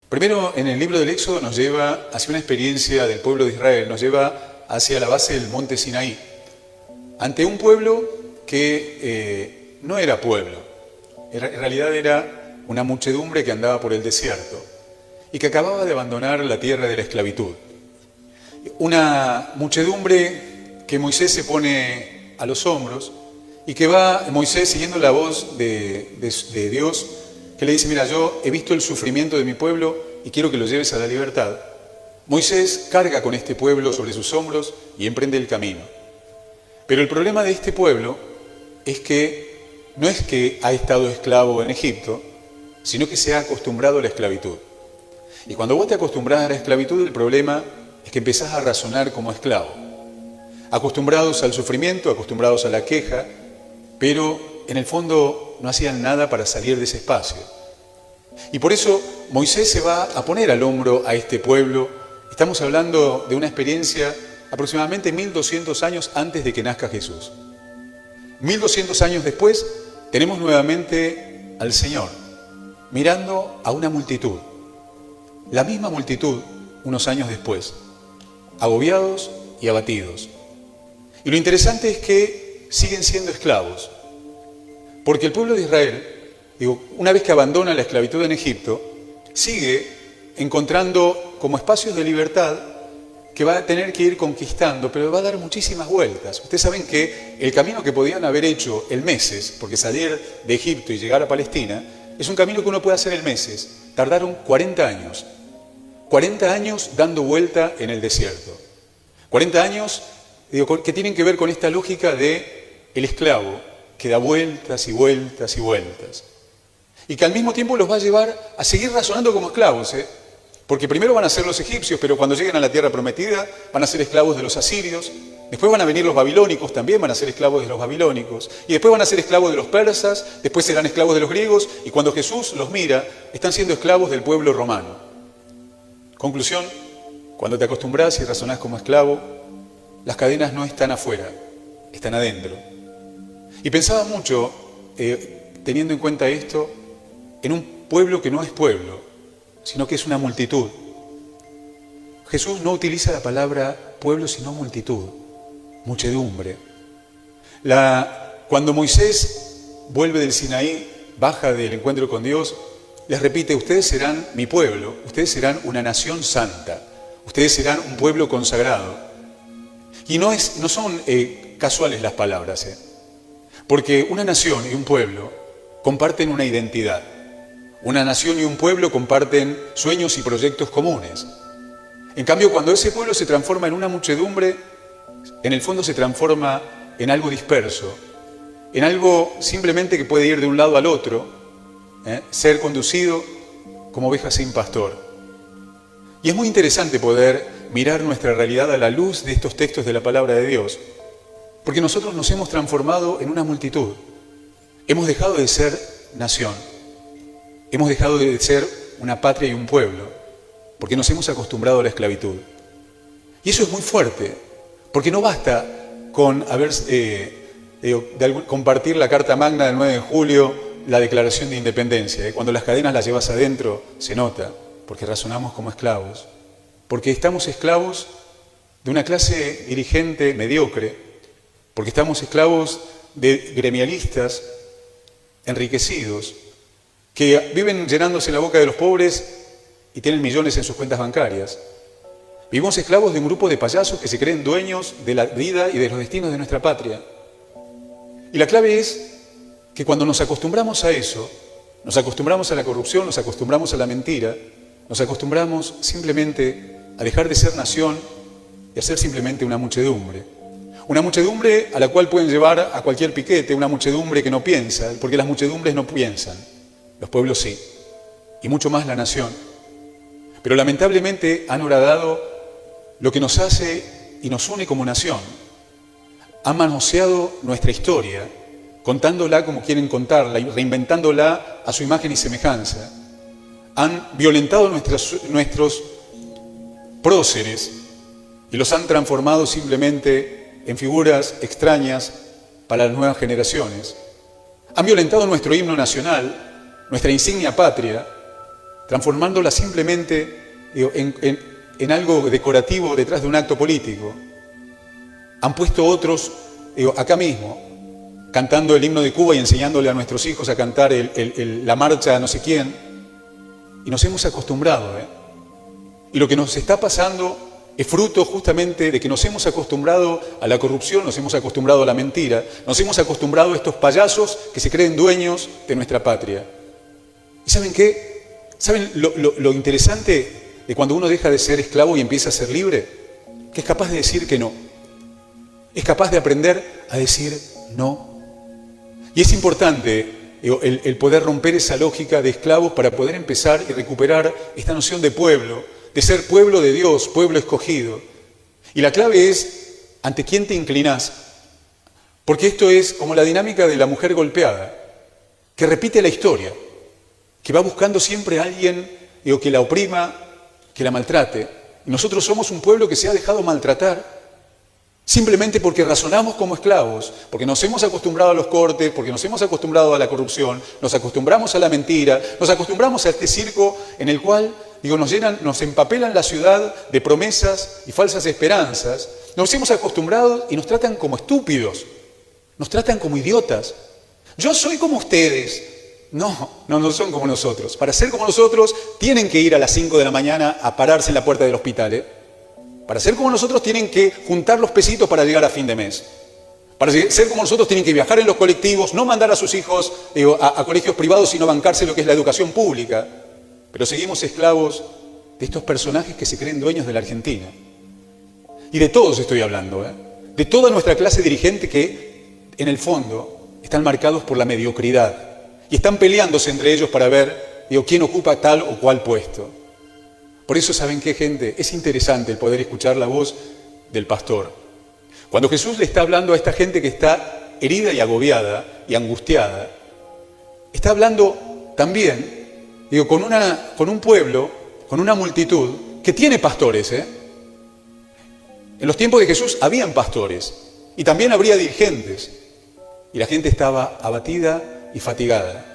Primero, en el libro del Éxodo nos lleva hacia una experiencia del pueblo de Israel, nos lleva hacia la base del monte Sinaí, ante un pueblo que no era pueblo, en realidad era una muchedumbre que andaba por el desierto y que acababa de abandonar la tierra de la esclavitud. Una muchedumbre que Moisés se pone a los hombros y que va Moisés siguiendo la voz de Dios, que le dice: mira, yo he visto el sufrimiento de mi pueblo y quiero que lo lleves a la libertad. Moisés carga con este pueblo sobre sus hombros y emprende el camino. Pero el problema de este pueblo es que no es que ha estado esclavo en Egipto, sino que se ha acostumbrado a la esclavitud. Y cuando vos te acostumbras a la esclavitud, el problema es que empezás a razonar como esclavo. Acostumbrados al sufrimiento, acostumbrados a la queja, pero en el fondo no hacían nada para salir de ese espacio. Y por eso Moisés se va a poner al hombro a este pueblo. Estamos hablando de una experiencia aproximadamente 1200 años antes de que nazca Jesús. 1200 años después tenemos nuevamente al Señor mirando a una multitud, la misma multitud unos años después, agobiados y abatidos. Y lo interesante es que siguen siendo esclavos, porque el pueblo de Israel, una vez que abandona la esclavitud en Egipto, sigue encontrando como espacios de libertad que va a tener que ir conquistando, pero va a dar muchísimas vueltas. Ustedes saben que el camino que podían haber hecho en meses, porque salir de Egipto y llegar a Palestina, es un camino que uno puede hacer en meses. Tardaron 40 años. 40 años dando vuelta en el desierto. 40 años que tienen que ver con esta lógica de el esclavo que da vueltas y vueltas y vueltas. Y que al mismo tiempo los va a llevar a seguir razonando como esclavos, Porque primero van a ser los egipcios, pero cuando lleguen a la tierra prometida van a ser esclavos de los asirios. Después van a venir los babilónicos, también van a ser esclavos de los babilónicos. Y después van a ser esclavos de los persas, después serán esclavos de los griegos. Y cuando Jesús los mira, están siendo esclavos del pueblo romano. Conclusión: cuando te acostumbras y razonás como esclavo, las cadenas no están afuera, están adentro. Y pensaba mucho, teniendo en cuenta esto, en un pueblo que no es pueblo, sino que es una multitud. Jesús no utiliza la palabra pueblo, sino multitud, muchedumbre. Cuando Moisés vuelve del Sinaí, baja del encuentro con Dios, les repite: ustedes serán mi pueblo, ustedes serán una nación santa, ustedes serán un pueblo consagrado. Y no son casuales las palabras, porque una nación y un pueblo comparten una identidad. Una nación y un pueblo comparten sueños y proyectos comunes. En cambio, cuando ese pueblo se transforma en una muchedumbre, en el fondo se transforma en algo disperso, en algo simplemente que puede ir de un lado al otro, ser conducido como oveja sin pastor. Y es muy interesante poder mirar nuestra realidad a la luz de estos textos de la palabra de Dios, porque nosotros nos hemos transformado en una multitud. Hemos dejado de ser nación. Hemos dejado de ser una patria y un pueblo, porque nos hemos acostumbrado a la esclavitud. Y eso es muy fuerte, porque no basta con compartir la Carta Magna del 9 de julio, la Declaración de Independencia. Cuando las cadenas las llevas adentro, se nota, porque razonamos como esclavos, porque estamos esclavos de una clase dirigente mediocre, porque estamos esclavos de gremialistas enriquecidos, que viven llenándose la boca de los pobres y tienen millones en sus cuentas bancarias. Vivimos esclavos de un grupo de payasos que se creen dueños de la vida y de los destinos de nuestra patria. Y la clave es que cuando nos acostumbramos a eso, nos acostumbramos a la corrupción, nos acostumbramos a la mentira, nos acostumbramos simplemente a dejar de ser nación y a ser simplemente una muchedumbre. Una muchedumbre a la cual pueden llevar a cualquier piquete, una muchedumbre que no piensa, porque las muchedumbres no piensan. Los pueblos sí, y mucho más la nación. Pero lamentablemente han horadado lo que nos hace y nos une como nación. Han manoseado nuestra historia, contándola como quieren contarla y reinventándola a su imagen y semejanza. Han violentado nuestros próceres y los han transformado simplemente en figuras extrañas para las nuevas generaciones. Han violentado nuestro himno nacional, nuestra insignia patria, transformándola simplemente en algo decorativo detrás de un acto político. Han puesto otros, acá mismo, cantando el himno de Cuba y enseñándole a nuestros hijos a cantar la marcha a no sé quién. Y nos hemos acostumbrado, Y lo que nos está pasando es fruto justamente de que nos hemos acostumbrado a la corrupción, nos hemos acostumbrado a la mentira, nos hemos acostumbrado a estos payasos que se creen dueños de nuestra patria. ¿Y saben qué? ¿Saben lo interesante de cuando uno deja de ser esclavo y empieza a ser libre? Que es capaz de decir que no. Es capaz de aprender a decir no. Y es importante el poder romper esa lógica de esclavos para poder empezar y recuperar esta noción de pueblo, de ser pueblo de Dios, pueblo escogido. Y la clave es, ¿ante quién te inclinás? Porque esto es como la dinámica de la mujer golpeada, que repite la historia, que va buscando siempre a alguien que la oprima, que la maltrate. Y nosotros somos un pueblo que se ha dejado maltratar simplemente porque razonamos como esclavos, porque nos hemos acostumbrado a los cortes, porque nos hemos acostumbrado a la corrupción, nos acostumbramos a la mentira, nos acostumbramos a este circo en el cual, nos empapelan la ciudad de promesas y falsas esperanzas. Nos hemos acostumbrado y nos tratan como estúpidos, nos tratan como idiotas. Yo soy como ustedes. No son como nosotros. Para ser como nosotros tienen que ir a las 5 de la mañana a pararse en la puerta del hospital, Para ser como nosotros tienen que juntar los pesitos para llegar a fin de mes. Para ser como nosotros tienen que viajar en los colectivos, no mandar a sus hijos a colegios privados, sino bancarse lo que es la educación pública. Pero seguimos esclavos de estos personajes que se creen dueños de la Argentina. Y de todos estoy hablando, de toda nuestra clase dirigente que, en el fondo, están marcados por la mediocridad. Y están peleándose entre ellos para ver quién ocupa tal o cual puesto. Por eso, ¿saben qué, gente? Es interesante el poder escuchar la voz del pastor. Cuando Jesús le está hablando a esta gente que está herida y agobiada y angustiada, está hablando también, con un pueblo, con una multitud que tiene pastores, En los tiempos de Jesús habían pastores y también habría dirigentes. Y la gente estaba abatida y fatigada.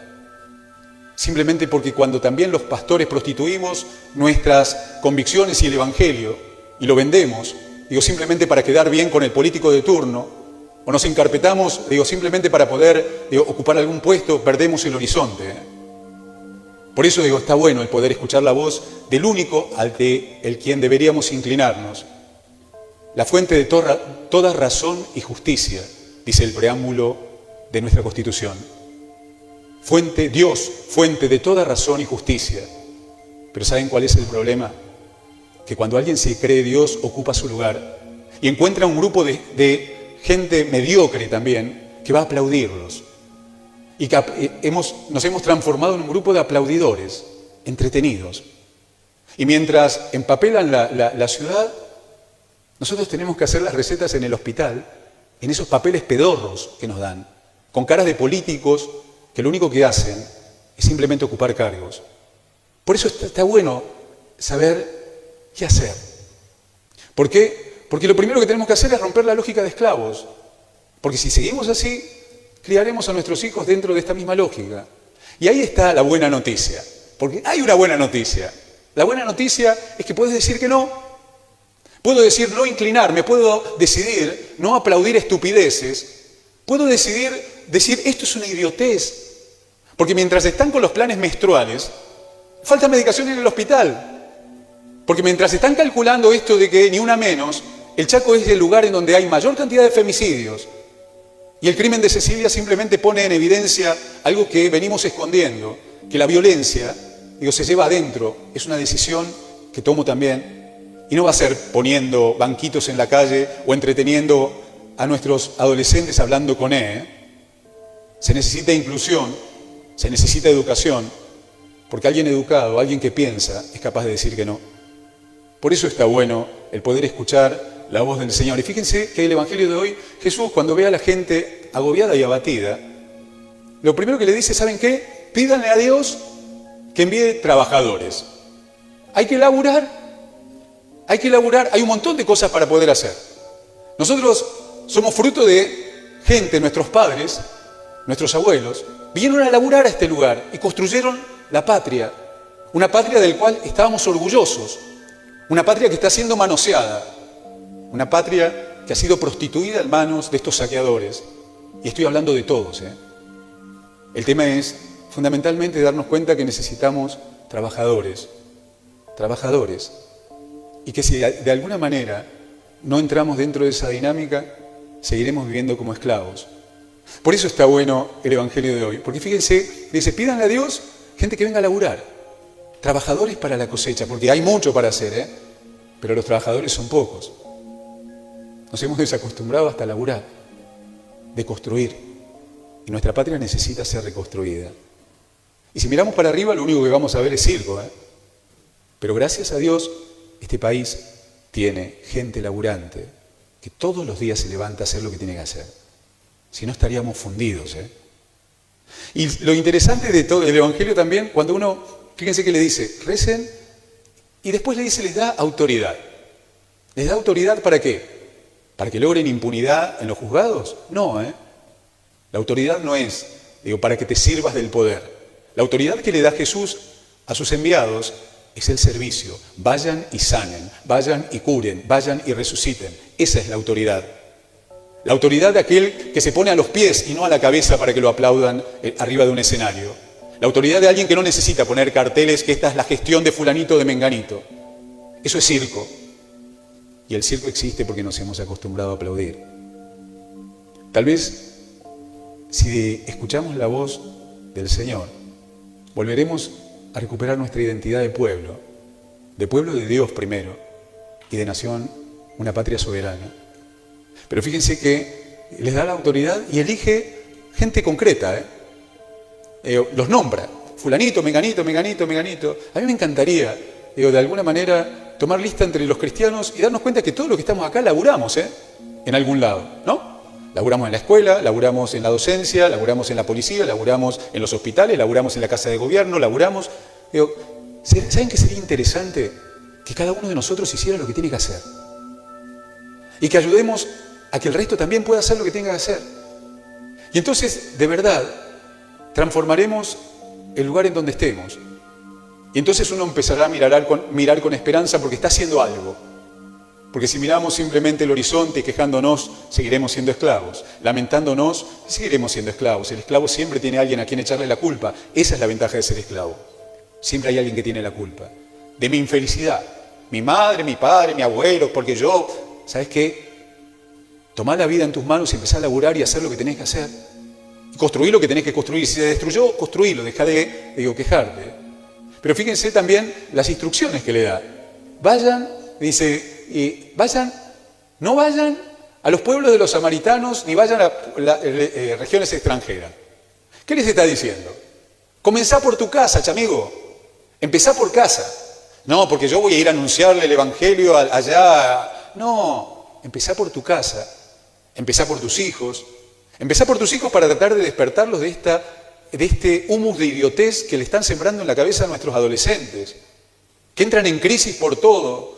Simplemente porque cuando también los pastores prostituimos nuestras convicciones y el Evangelio y lo vendemos, simplemente para quedar bien con el político de turno, o nos encarpetamos, simplemente para poder ocupar algún puesto, perdemos el horizonte. Por eso está bueno el poder escuchar la voz del único ante el quien deberíamos inclinarnos. La fuente de toda razón y justicia, dice el preámbulo de nuestra Constitución. Dios, fuente de toda razón y justicia. Pero ¿saben cuál es el problema? Que cuando alguien se cree Dios, ocupa su lugar y encuentra un grupo de gente mediocre también que va a aplaudirlos. Y que nos hemos transformado en un grupo de aplaudidores, entretenidos. Y mientras empapelan la ciudad, nosotros tenemos que hacer las recetas en el hospital, en esos papeles pedorros que nos dan, con caras de políticos que lo único que hacen es simplemente ocupar cargos. Por eso está bueno saber qué hacer. ¿Por qué? Porque lo primero que tenemos que hacer es romper la lógica de esclavos. Porque si seguimos así, criaremos a nuestros hijos dentro de esta misma lógica. Y ahí está la buena noticia. Porque hay una buena noticia. La buena noticia es que puedes decir que no. Puedo decir no inclinarme, puedo decidir no aplaudir estupideces. Puedo decir esto es una idiotez. Porque mientras están con los planes menstruales, falta medicación en el hospital. Porque mientras están calculando esto de que ni una menos, el Chaco es el lugar en donde hay mayor cantidad de femicidios. Y el crimen de Cecilia simplemente pone en evidencia algo que venimos escondiendo, que la violencia, se lleva adentro, es una decisión que tomo también. Y no va a ser poniendo banquitos en la calle o entreteniendo a nuestros adolescentes hablando con él. Se necesita inclusión. Se necesita educación, porque alguien educado, alguien que piensa, es capaz de decir que no. Por eso está bueno el poder escuchar la voz del Señor. Y fíjense que el Evangelio de hoy, Jesús, cuando ve a la gente agobiada y abatida, lo primero que le dice, ¿saben qué? Pídanle a Dios que envíe trabajadores. Hay que laburar, hay un montón de cosas para poder hacer. Nosotros somos fruto de gente, nuestros padres, nuestros abuelos, vinieron a laburar a este lugar y construyeron la patria, una patria del cual estábamos orgullosos, una patria que está siendo manoseada, una patria que ha sido prostituida en manos de estos saqueadores. Y estoy hablando de todos. El tema es fundamentalmente darnos cuenta que necesitamos trabajadores, y que si de alguna manera no entramos dentro de esa dinámica, seguiremos viviendo como esclavos. Por eso está bueno el Evangelio de hoy, porque fíjense, dice, pídanle a Dios gente que venga a laburar, trabajadores para la cosecha, porque hay mucho para hacer, pero los trabajadores son pocos. Nos hemos desacostumbrado hasta a laburar, de construir, y nuestra patria necesita ser reconstruida. Y si miramos para arriba, lo único que vamos a ver es circo, Pero gracias a Dios, este país tiene gente laburante, que todos los días se levanta a hacer lo que tiene que hacer. Si no, estaríamos fundidos, Y lo interesante de todo el Evangelio también, cuando uno, fíjense que le dice, recen, y después le dice, les da autoridad. ¿Les da autoridad para qué? ¿Para que logren impunidad en los juzgados? No, La autoridad no es, para que te sirvas del poder. La autoridad que le da Jesús a sus enviados es el servicio. Vayan y sanen, vayan y curen, vayan y resuciten. Esa es la autoridad. La autoridad de aquel que se pone a los pies y no a la cabeza para que lo aplaudan arriba de un escenario. La autoridad de alguien que no necesita poner carteles que esta es la gestión de fulanito o de menganito. Eso es circo. Y el circo existe porque nos hemos acostumbrado a aplaudir. Tal vez, si escuchamos la voz del Señor, volveremos a recuperar nuestra identidad de pueblo de Dios primero, y de nación, una patria soberana. Pero fíjense que les da la autoridad y elige gente concreta, los nombra, fulanito, menganito, menganito, menganito. A mí me encantaría, de alguna manera, tomar lista entre los cristianos y darnos cuenta que todos los que estamos acá laburamos, en algún lado, ¿no? Laburamos en la escuela, laburamos en la docencia, laburamos en la policía, laburamos en los hospitales, laburamos en la casa de gobierno, laburamos. ¿Saben qué sería interesante? Que cada uno de nosotros hiciera lo que tiene que hacer. Y que ayudemos a que el resto también pueda hacer lo que tenga que hacer. Y entonces, de verdad, transformaremos el lugar en donde estemos. Y entonces uno empezará a mirar con esperanza porque está haciendo algo. Porque si miramos simplemente el horizonte quejándonos, seguiremos siendo esclavos. Lamentándonos, seguiremos siendo esclavos. El esclavo siempre tiene a alguien a quien echarle la culpa. Esa es la ventaja de ser esclavo. Siempre hay alguien que tiene la culpa de mi infelicidad. Mi madre, mi padre, mi abuelo, porque yo, ¿sabes qué? Tomá la vida en tus manos y empezá a laburar y hacer lo que tenés que hacer. Y construir lo que tenés que construir. Si se destruyó, construirlo. Dejá de quejarte. Pero fíjense también las instrucciones que le da. Vayan, dice, y vayan, no vayan a los pueblos de los samaritanos ni vayan a regiones extranjeras. ¿Qué les está diciendo? Comenzá por tu casa, chamigo. Empezá por casa. No, porque yo voy a ir a anunciarle el Evangelio allá. No, empezá por tu casa. Empezá por tus hijos. Empezá por tus hijos para tratar de despertarlos de este humus de idiotez que le están sembrando en la cabeza a nuestros adolescentes, que entran en crisis por todo,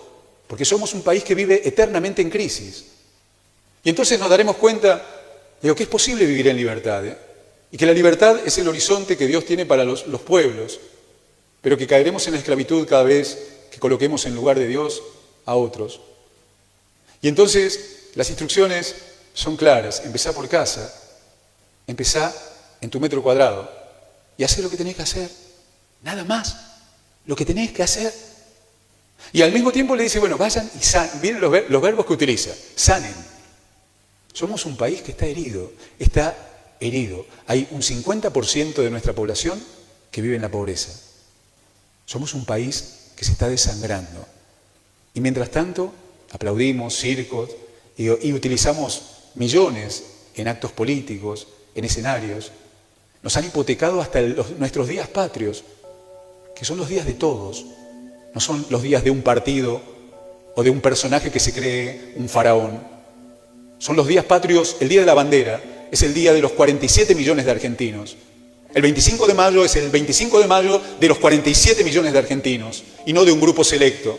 porque somos un país que vive eternamente en crisis. Y entonces nos daremos cuenta de que es posible vivir en libertad, y que la libertad es el horizonte que Dios tiene para los pueblos, pero que caeremos en la esclavitud cada vez que coloquemos en lugar de Dios a otros. Y entonces las instrucciones son claras. Empezá por casa, empezá en tu metro cuadrado y hacé lo que tenés que hacer, nada más, lo que tenés que hacer. Y al mismo tiempo le dice, bueno, vayan y sanen. Miren los verbos que utiliza, sanen. Somos un país que está herido. Hay un 50% de nuestra población que vive en la pobreza. Somos un país que se está desangrando. Y mientras tanto, aplaudimos circos y utilizamos millones en actos políticos, en escenarios. Nos han hipotecado hasta nuestros días patrios, que son los días de todos. No son los días de un partido o de un personaje que se cree un faraón. Son los días patrios. El Día de la Bandera es el día de los 47 millones de argentinos. El 25 de mayo es el 25 de mayo de los 47 millones de argentinos y no de un grupo selecto.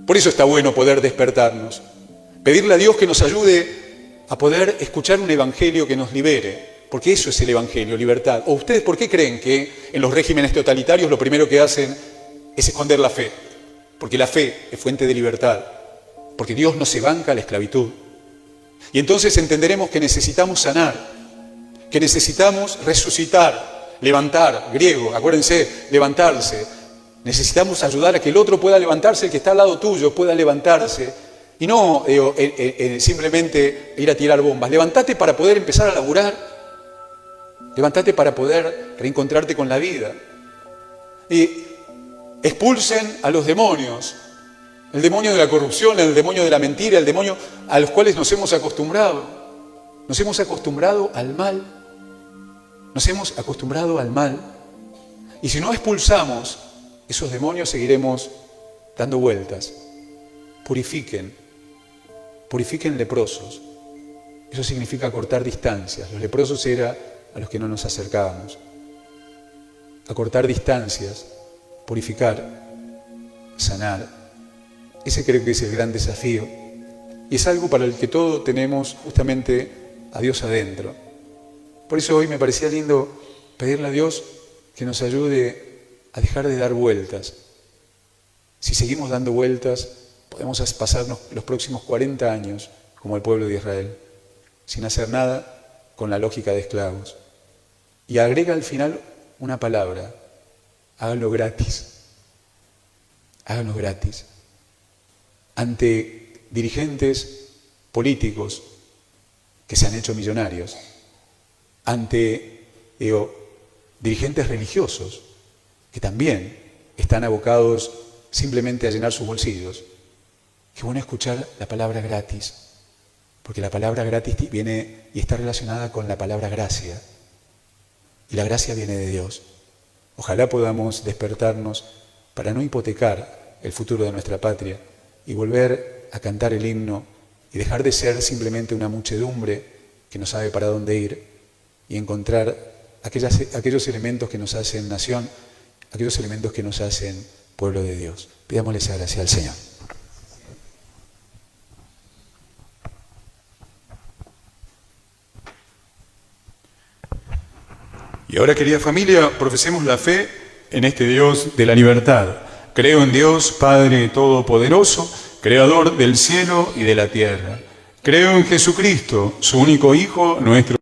Por eso está bueno poder despertarnos, pedirle a Dios que nos ayude a poder escuchar un evangelio que nos libere, porque eso es el evangelio, libertad. ¿O ustedes por qué creen que en los regímenes totalitarios lo primero que hacen es esconder la fe, porque la fe es fuente de libertad, porque Dios no se banca la esclavitud. Y entonces entenderemos que necesitamos sanar, que necesitamos resucitar, levantar, griego, acuérdense, levantarse. Necesitamos ayudar a que el otro pueda levantarse, el que está al lado tuyo pueda levantarse, y no simplemente ir a tirar bombas. Levántate para poder empezar a laburar, levántate para poder reencontrarte con la vida. Y expulsen a los demonios, el demonio de la corrupción, el demonio de la mentira, el demonio a los cuales nos hemos acostumbrado. Nos hemos acostumbrado al mal. Nos hemos acostumbrado al mal. Y si no expulsamos esos demonios, seguiremos dando vueltas. Purifiquen leprosos. Eso significa cortar distancias. Los leprosos eran a los que no nos acercábamos. Acortar distancias, purificar, sanar. Ese creo que es el gran desafío. Y es algo para el que todos tenemos justamente a Dios adentro. Por eso hoy me parecía lindo pedirle a Dios que nos ayude a dejar de dar vueltas. Si seguimos dando vueltas, podemos pasarnos los próximos 40 años como el pueblo de Israel, sin hacer nada con la lógica de esclavos. Y agrega al final una palabra: háganlo gratis. Háganlo gratis. Ante dirigentes políticos que se han hecho millonarios, ante dirigentes religiosos que también están abocados simplemente a llenar sus bolsillos, qué bueno escuchar la palabra gratis, porque la palabra gratis viene y está relacionada con la palabra gracia, y la gracia viene de Dios. Ojalá podamos despertarnos para no hipotecar el futuro de nuestra patria y volver a cantar el himno y dejar de ser simplemente una muchedumbre que no sabe para dónde ir y encontrar aquellos elementos que nos hacen nación, aquellos elementos que nos hacen pueblo de Dios. Pidámosle esa gracia al Señor. Y ahora, querida familia, profesemos la fe en este Dios de la libertad. Creo en Dios, Padre Todopoderoso, Creador del cielo y de la tierra. Creo en Jesucristo, su único Hijo, nuestro